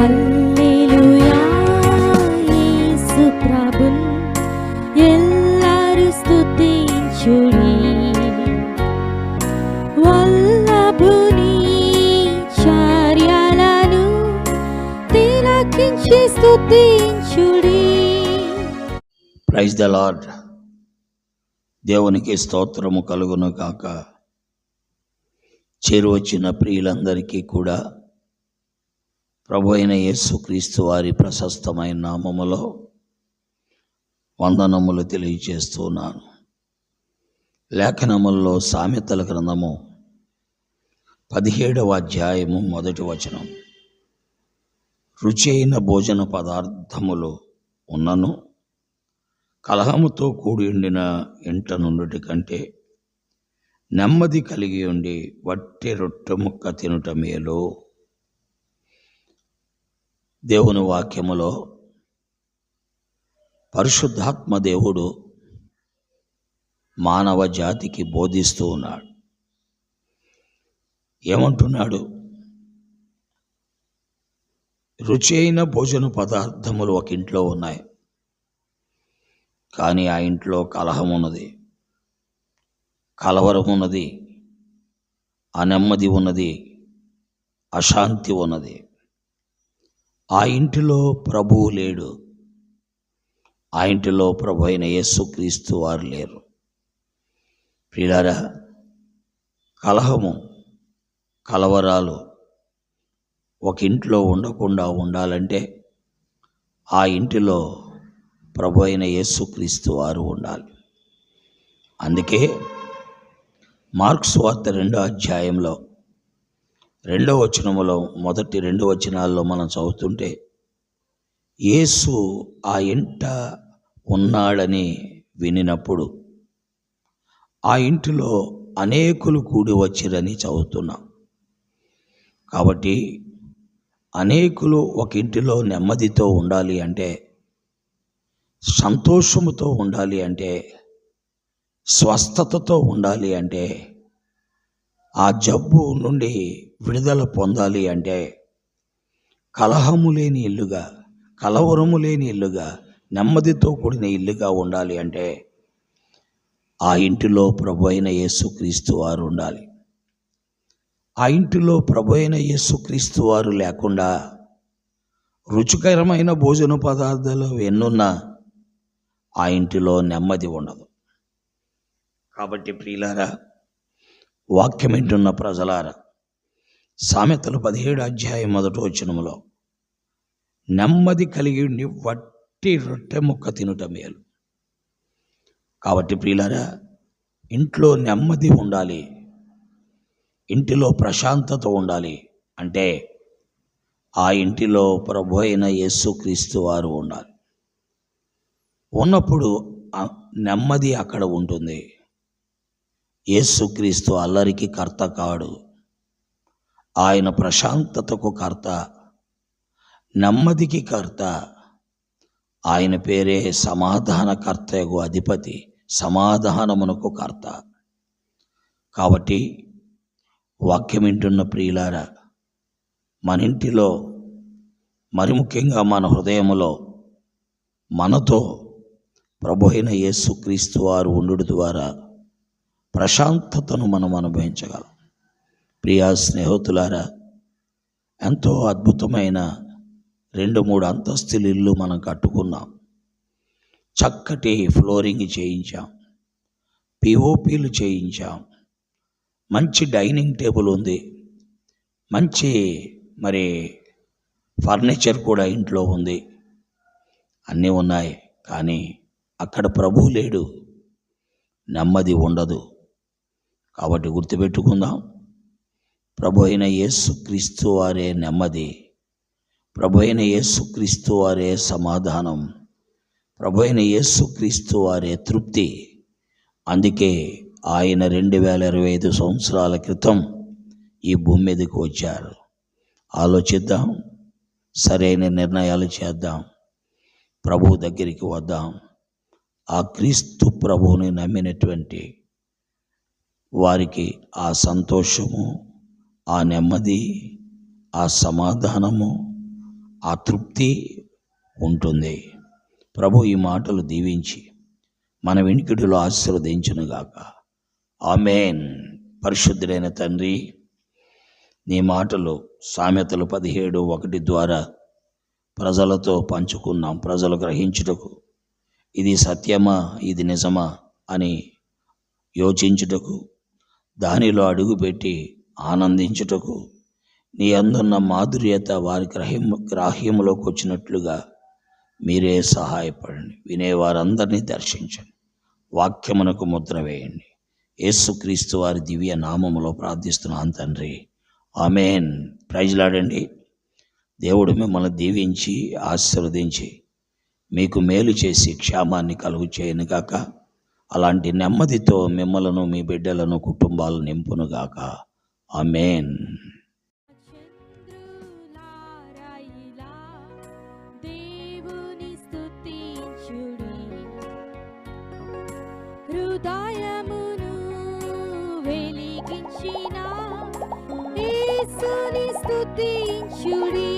హల్లెలూయా యేసు ప్రభున్ ఎల్లరు స్తుతించుడి. వల్లభుని చర్యలను తిలకించి స్తుతించుడి. Praise the Lord. దేవునికి స్తోత్రము కలుగును కాక. చేరువచ్చిన ప్రియులందరికీ కూడా ప్రభు అయిన యేసుక్రీస్తు వారి ప్రశస్తమైన నామములో వందనములు తెలియజేస్తున్నాను. లేఖనముల్లో సామెతల గ్రంథము 17వ అధ్యాయము 1వ వచనం, రుచి అయిన భోజన పదార్థములు ఉన్నను కలహముతో కూడి ఉండిన ఇంట నుండుటి కంటే నెమ్మది కలిగి ఉండి వట్టి రొట్టె ముక్క తినుట మేలు. దేవుని వాక్యములో పరిశుద్ధాత్మ దేవుడు మానవ జాతికి బోధిస్తూ ఉన్నాడు. ఏమంటున్నాడు? రుచి అయిన భోజన పదార్థములు ఒక ఇంట్లో ఉన్నాయి, కానీ ఆ ఇంట్లో కలహం ఉన్నది, కలవరం ఉన్నది, అనెమ్మది ఉన్నది, అశాంతి ఉన్నది. ఆ ఇంటిలో ప్రభువు లేడు. ఆ ఇంటిలో ప్రభు అయిన యేసుక్రీస్తు వారు లేరు. ప్రియులారా, కలహము, కలవరాలు ఒక ఇంట్లో ఉండకుండా ఉండాలంటే ఆ ఇంటిలో ప్రభు అయిన యేసుక్రీస్తు వారు ఉండాలి. అందుకే మార్కు సువార్త 2వ అధ్యాయంలో 2వ వచనములో మొదటి 2 వచనాల్లో మనం చదువుతుంటే, యేసు ఆ ఇంట ఉన్నాడని వినినప్పుడు ఆ ఇంటిలో అనేకులు కూడి వచ్చిరని చదువుతున్నాం. కాబట్టి అనేకులు ఒక ఇంటిలో నెమ్మదితో ఉండాలి అంటే, సంతోషముతో ఉండాలి అంటే, స్వస్థతతో ఉండాలి అంటే, ఆ జబ్బు నుండి విడుదల పొందాలి అంటే, కలహము లేని ఇల్లుగా, కలవరము లేని ఇల్లుగా, నెమ్మదితో కూడిన ఇల్లుగా ఉండాలి అంటే ఆ ఇంటిలో ప్రభు అయిన యేసుక్రీస్తు వారు ఉండాలి. ఆ ఇంటిలో ప్రభు అయిన యేసుక్రీస్తు వారు లేకుండా రుచికరమైన భోజన పదార్థాలు ఎన్నున్నా ఆ ఇంటిలో నెమ్మది ఉండదు. కాబట్టి ప్రియులారా, వాక్యం వింటున్న ప్రజలారా, సామెతలు 17వ అధ్యాయం 1వ వచనములో నెమ్మది కలిగి ఉండి వట్టి రొట్టె ముక్క తినుట మేలు. కాబట్టి ప్రియులారా, ఇంట్లో నెమ్మది ఉండాలి, ఇంటిలో ప్రశాంతత ఉండాలి అంటే ఆ ఇంటిలో ప్రభు అయిన యేసుక్రీస్తు వారు ఉండాలి. ఉన్నప్పుడు నెమ్మది అక్కడ ఉంటుంది. యేసుక్రీస్తు అల్లరికి కర్త కాడు, ఆయన ప్రశాంతతకు కర్త, నెమ్మదికి కర్త. ఆయన పేరే సమాధానకర్తకు అధిపతి, సమాధానమునకు కర్త. కాబట్టి వాక్యం వింటున్న ప్రియులారా, మన ఇంటిలో, మరి ముఖ్యంగా మన హృదయములో, మనతో ప్రభు అయిన యేసుక్రీస్తు వారు ఉండుట ద్వారా ప్రశాంతతను మనం అనుభవించగలం. ప్రియా స్నేహితులారా, ఎంతో అద్భుతమైన 2-3 అంతస్తుల ఇల్లు మనం కట్టుకున్నాం. చక్కటి ఫ్లోరింగ్ చేయించాం, పిఓపీలు చేయించాం, మంచి డైనింగ్ టేబుల్ ఉంది, మంచి ఫర్నిచర్ కూడా ఇంట్లో ఉంది, అన్నీ ఉన్నాయి. కానీ అక్కడ ప్రభువు లేడు, నెమ్మది ఉండదు. కాబట్టి గుర్తుపెట్టుకుందాం, ప్రభు అయిన యేసుక్రీస్తు వారే నెమ్మది, ప్రభు అయిన యేసుక్రీస్తు వారే సమాధానం, ప్రభు అయిన యేసుక్రీస్తు వారే తృప్తి. అందుకే ఆయన 2025 సంవత్సరాల క్రితం ఈ భూమి మీదకి వచ్చారు. ఆలోచిద్దాం, సరైన నిర్ణయాలు చేద్దాం, ప్రభు దగ్గరికి వద్దాం. ఆ క్రీస్తు ప్రభువుని నమ్మినటువంటి వారికి ఆ సంతోషము, ఆ నెమ్మది, ఆ సమాధానము, ఆ తృప్తి ఉంటుంది. ప్రభు ఈ మాటలు దీవించి మన వెనుకడిలో ఆశీర్వదించునుగాక. ఆమేన్. పరిశుద్ధుడైన తండ్రి, నీ మాటలు సామెతలు 17:1 ద్వారా ప్రజలతో పంచుకున్నాం. ప్రజలు గ్రహించుటకు, ఇది సత్యమా, ఇది నిజమా అని యోచించుటకు, దానిలో అడుగుపెట్టి ఆనందించుటకు, నీ అందున్న మాధుర్యత వారి గ్రాహ్యములోకి వచ్చినట్లుగా మీరే సహాయపడండి. వినేవారందరినీ దర్శించండి. వాక్యమునకు ముద్ర వేయండి. యేసుక్రీస్తు వారి దివ్య నామములో ప్రార్థిస్తున్నాను తండ్రి. ఆమేన్. ప్రైజ్లాడండి. దేవుడు మిమ్మల్ని దీవించి ఆశీర్వదించి మీకు మేలు చేసి క్షేమాన్ని కలుగు చేయనుగాక. అలాంటి నెమ్మదితో మిమ్మలను, మీ బిడ్డలను, కుటుంబాలను నింపునుగాక. ఆమేన్. చంద్రులారాయిలా దేవుని స్తుతించుడి, హృదయమును వెలిగించిన యేసుని స్తుతించుడి.